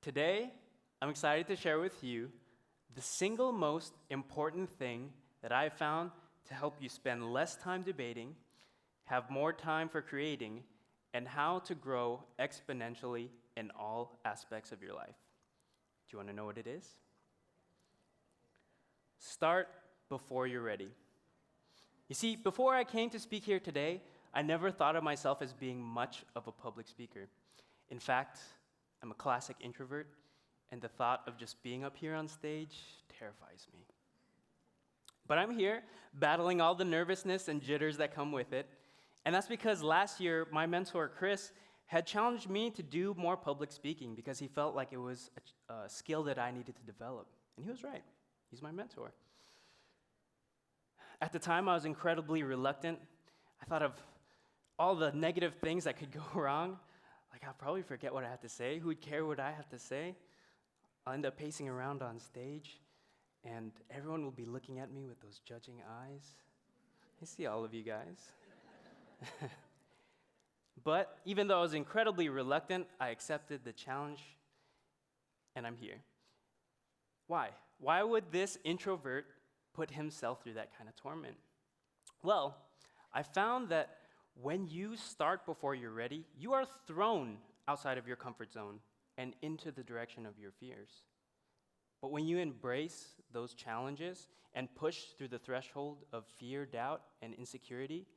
Today, I'm excited to share with you the single most important thing that I've found to help you spend less time debating, have more time for creating, and how to grow exponentially in all aspects of your life. Do you want to know what it is? Start before you're ready. You see, before I came to speak here today, I never thought of myself as being much of a public speaker. In fact, I'm a classic introvert, and the thought of just being up here on stage terrifies me. But I'm here, battling all the nervousness and jitters that come with it, and that's because last year, my mentor, Chris, had challenged me to do more public speaking because he felt like it was a skill that I needed to develop. And he was right. He's my mentor. At the time, I was incredibly reluctant. I thought of all the negative things that could go wrong. Like, I'll probably forget what I had to say. Who would care what I had to say? I'll end up pacing around on stage, and everyone will be looking at me with those judging eyes. I see all of you guys. But even though I was incredibly reluctant, I accepted the challenge, and I'm here. Why? Why would this introvert put himself through that kind of torment? Well, I found that when you start before you're ready, you are thrown outside of your comfort zone and into the direction of your fears. But when you embrace those challenges and push through the threshold of fear, doubt, and insecurity,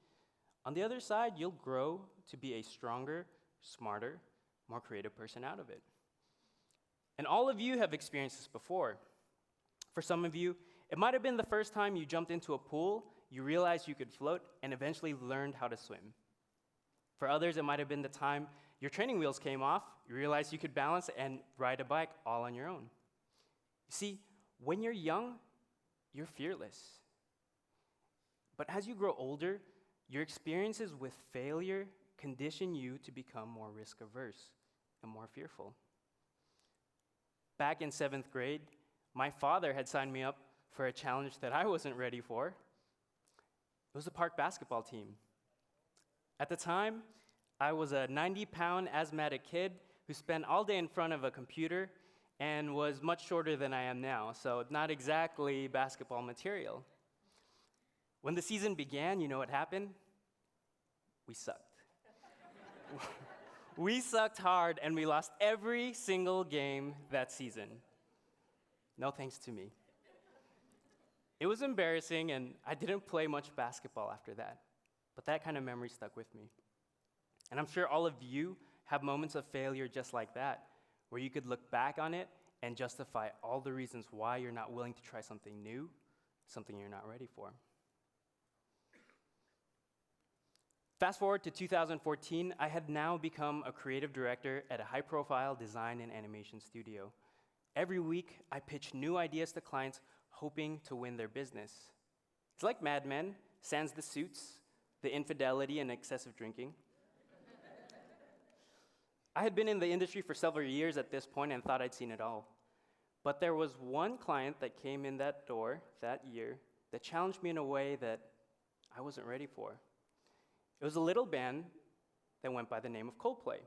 on the other side, you'll grow to be a stronger, smarter, more creative person out of it. And all of you have experienced this before. For some of you, it might have been the first time you jumped into a pool, you realized you could float, and eventually learned how to swim. For others, it might have been the time your training wheels came off, you realized you could balance and ride a bike all on your own. You see, when you're young, you're fearless. But as you grow older, your experiences with failure condition you to become more risk-averse and more fearful. Back in 7th grade, my father had signed me up for a challenge that I wasn't ready for. It was the park basketball team. At the time, I was a 90-pound asthmatic kid who spent all day in front of a computer and was much shorter than I am now, so not exactly basketball material. When the season began, you know what happened? We sucked. We sucked hard, and we lost every single game that season. No thanks to me. It was embarrassing, and I didn't play much basketball after that. But that kind of memory stuck with me. And I'm sure all of you have moments of failure just like that, where you could look back on it and justify all the reasons why you're not willing to try something new, something you're not ready for. Fast forward to 2014, I had now become a creative director at a high-profile design and animation studio. Every week, I pitch new ideas to clients, hoping to win their business. It's like Mad Men, sans the suits, the infidelity, and excessive drinking. I had been in the industry for several years at this point and thought I'd seen it all. But there was one client that came in that door that year that challenged me in a way that I wasn't ready for. It was a little band that went by the name of Coldplay.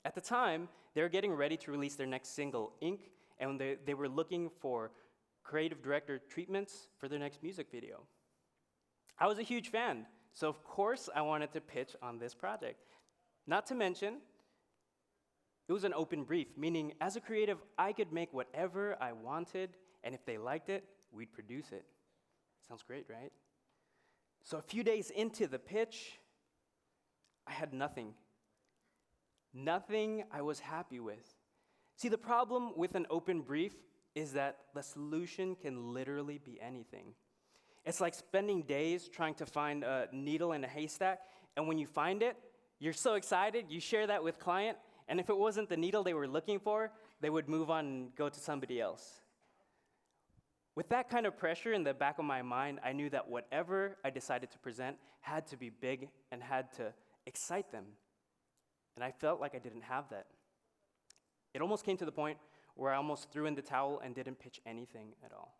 At the time, they were getting ready to release their next single, Ink, and they were looking for creative director treatments for their next music video. I was a huge fan, so of course I wanted to pitch on this project. Not to mention, it was an open brief, meaning as a creative, I could make whatever I wanted, and if they liked it, we'd produce it. Sounds great, right? So a few days into the pitch, I had nothing. Nothing I was happy with. See, the problem with an open brief is that the solution can literally be anything. It's like spending days trying to find a needle in a haystack, and when you find it, you're so excited, you share that with client, and if it wasn't the needle they were looking for, they would move on and go to somebody else. With that kind of pressure in the back of my mind, I knew that whatever I decided to present had to be big and had to excite them. And I felt like I didn't have that. It almost came to the point where I almost threw in the towel and didn't pitch anything at all.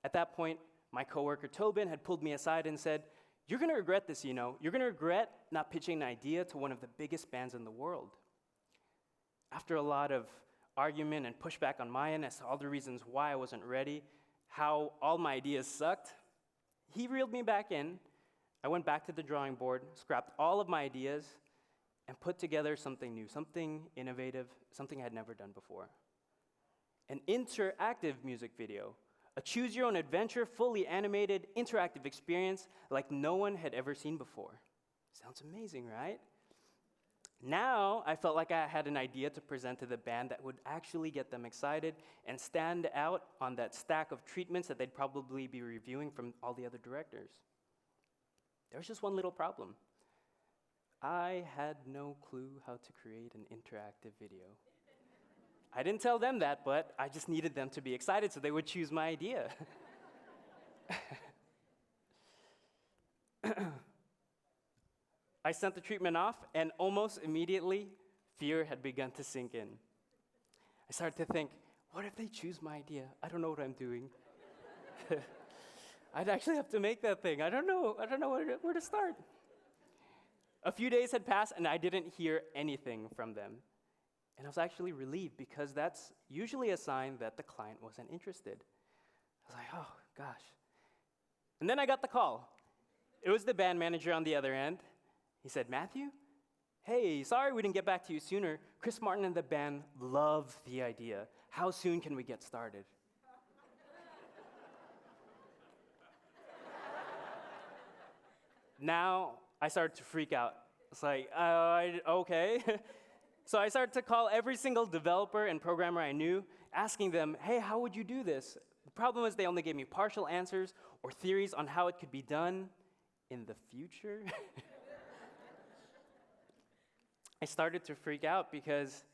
At that point, my coworker Tobin had pulled me aside and said, "You're going to regret this, you know. You're going to regret not pitching an idea to one of the biggest bands in the world." After a lot of argument and pushback on my end as to all the reasons why I wasn't ready, how all my ideas sucked, he reeled me back in. I went back to the drawing board, scrapped all of my ideas, and put together something new, something innovative, something I had never done before. An interactive music video, a choose-your-own-adventure, fully animated, interactive experience like no one had ever seen before. Sounds amazing, right? Now, I felt like I had an idea to present to the band that would actually get them excited and stand out on that stack of treatments that they'd probably be reviewing from all the other directors. There was just one little problem. I had no clue how to create an interactive video. I didn't tell them that, but I just needed them to be excited so they would choose my idea. I sent the treatment off, and almost immediately, fear had begun to sink in. I started to think, what if they choose my idea? I don't know what I'm doing. I'd actually have to make that thing. I don't know where to start. A few days had passed, and I didn't hear anything from them. And I was actually relieved, because that's usually a sign that the client wasn't interested. I was like, oh, gosh. And then I got the call. It was the band manager on the other end. He said, Matthew, hey, sorry we didn't get back to you sooner. Chris Martin and the band love the idea. How soon can we get started? Now, I started to freak out. It's like, okay. So I started to call every single developer and programmer I knew, asking them, hey, how would you do this? The problem is they only gave me partial answers or theories on how it could be done in the future. I started to freak out because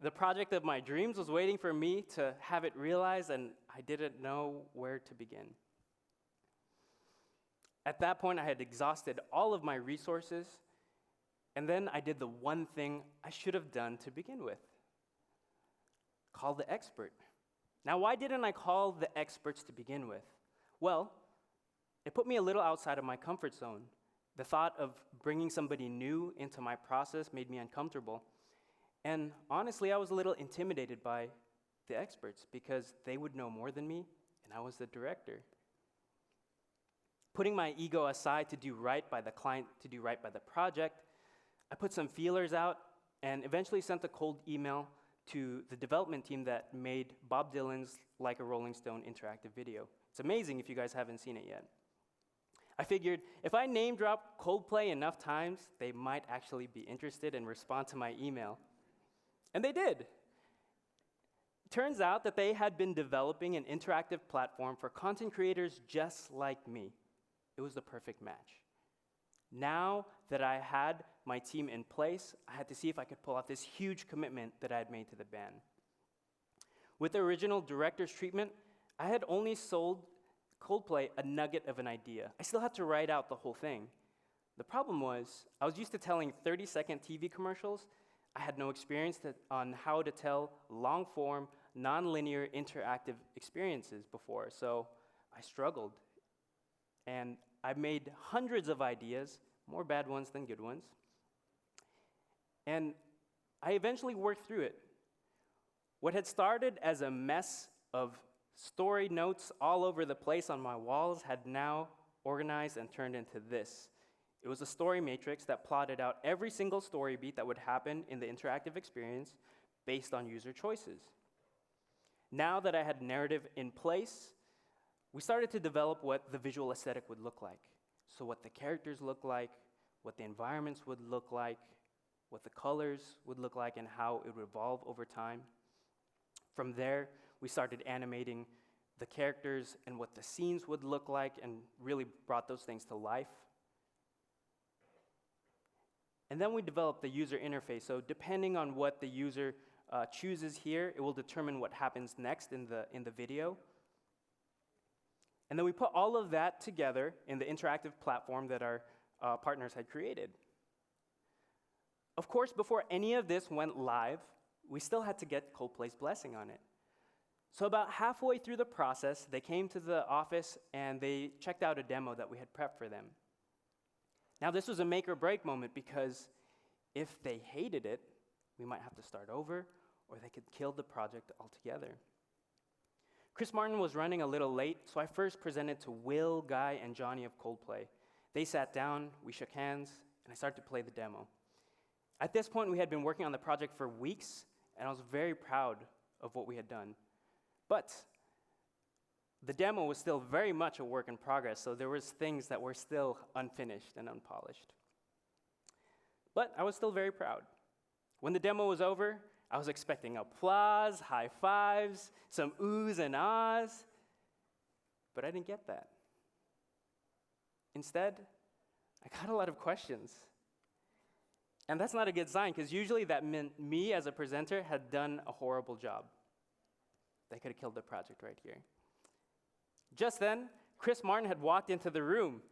the project of my dreams was waiting for me to have it realized, and I didn't know where to begin. At that point, I had exhausted all of my resources, and then I did the one thing I should have done to begin with. Call the expert. Now, why didn't I call the experts to begin with? Well, it put me a little outside of my comfort zone. The thought of bringing somebody new into my process made me uncomfortable. And honestly, I was a little intimidated by the experts because they would know more than me, and I was the director. Putting my ego aside to do right by the client, to do right by the project, I put some feelers out and eventually sent a cold email to the development team that made Bob Dylan's Like a Rolling Stone interactive video. It's amazing if you guys haven't seen it yet. I figured if I name drop Coldplay enough times, they might actually be interested and respond to my email. And they did. Turns out that they had been developing an interactive platform for content creators just like me. It was the perfect match. Now that I had my team in place, I had to see if I could pull off this huge commitment that I had made to the band. With the original director's treatment, I had only sold Coldplay a nugget of an idea. I still had to write out the whole thing. The problem was, I was used to telling 30-second TV commercials. I had no experience on how to tell long-form, non-linear interactive experiences before, so I struggled. And I made hundreds of ideas, more bad ones than good ones. And I eventually worked through it. What had started as a mess of story notes all over the place on my walls had now organized and turned into this. It was a story matrix that plotted out every single story beat that would happen in the interactive experience based on user choices. Now that I had narrative in place, we started to develop what the visual aesthetic would look like. So what the characters look like, what the environments would look like, what the colors would look like, and how it would evolve over time. From there, we started animating the characters and what the scenes would look like and really brought those things to life. And then we developed the user interface. So depending on what the user chooses here, it will determine what happens next in the video. And then we put all of that together in the interactive platform that our partners had created. Of course, before any of this went live, we still had to get Coldplay's blessing on it. So about halfway through the process, they came to the office and they checked out a demo that we had prepped for them. Now, this was a make or break moment because if they hated it, we might have to start over, or they could kill the project altogether. Chris Martin was running a little late, so I first presented to Will, Guy, and Johnny of Coldplay. They sat down, we shook hands, and I started to play the demo. At this point, we had been working on the project for weeks, and I was very proud of what we had done. But the demo was still very much a work in progress, so there was things that were still unfinished and unpolished. But I was still very proud. When the demo was over, I was expecting applause, high fives, some oohs and ahs, but I didn't get that. Instead, I got a lot of questions. And that's not a good sign, because usually that meant me as a presenter had done a horrible job. They could have killed the project right here. Just then, Chris Martin had walked into the room.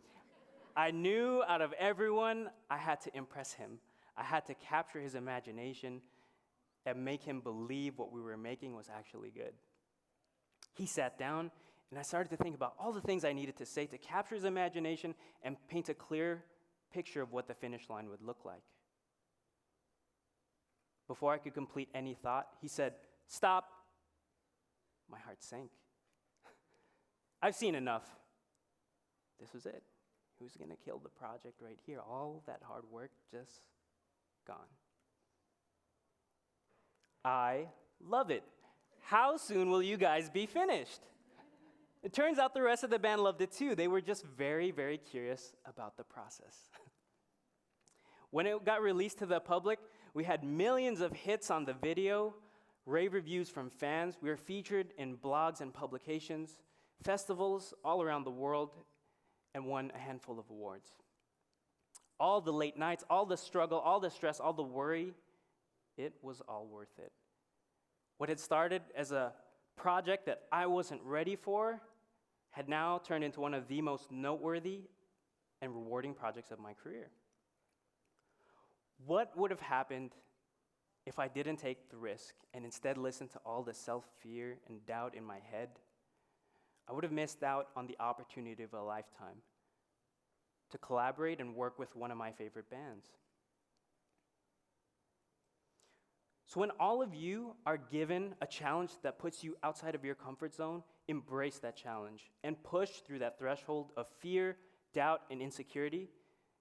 I knew out of everyone, I had to impress him. I had to capture his imagination and make him believe what we were making was actually good. He sat down, and I started to think about all the things I needed to say to capture his imagination and paint a clear picture of what the finish line would look like. Before I could complete any thought, he said, "Stop." My heart sank. I've seen enough. This was it. Who's going to kill the project right here? All that hard work just gone. I love it. How soon will you guys be finished? It turns out the rest of the band loved it too. They were just very, very curious about the process. When it got released to the public, we had millions of hits on the video, rave reviews from fans. We were featured in blogs and publications, festivals all around the world, and won a handful of awards. All the late nights, all the struggle, all the stress, all the worry, it was all worth it. What had started as a project that I wasn't ready for had now turned into one of the most noteworthy and rewarding projects of my career. What would have happened if I didn't take the risk and instead listened to all the self-fear and doubt in my head? I would have missed out on the opportunity of a lifetime to collaborate and work with one of my favorite bands. So when all of you are given a challenge that puts you outside of your comfort zone, embrace that challenge and push through that threshold of fear, doubt, and insecurity,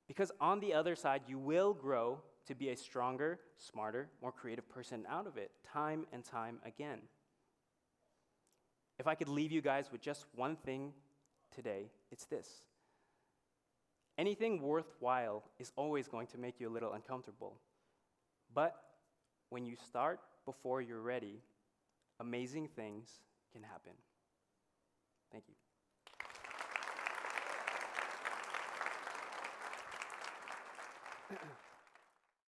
because on the other side, you will grow to be a stronger, smarter, more creative person out of it, time and time again. If I could leave you guys with just one thing today, it's this. Anything worthwhile is always going to make you a little uncomfortable. But when you start before you're ready, amazing things can happen. Thank you.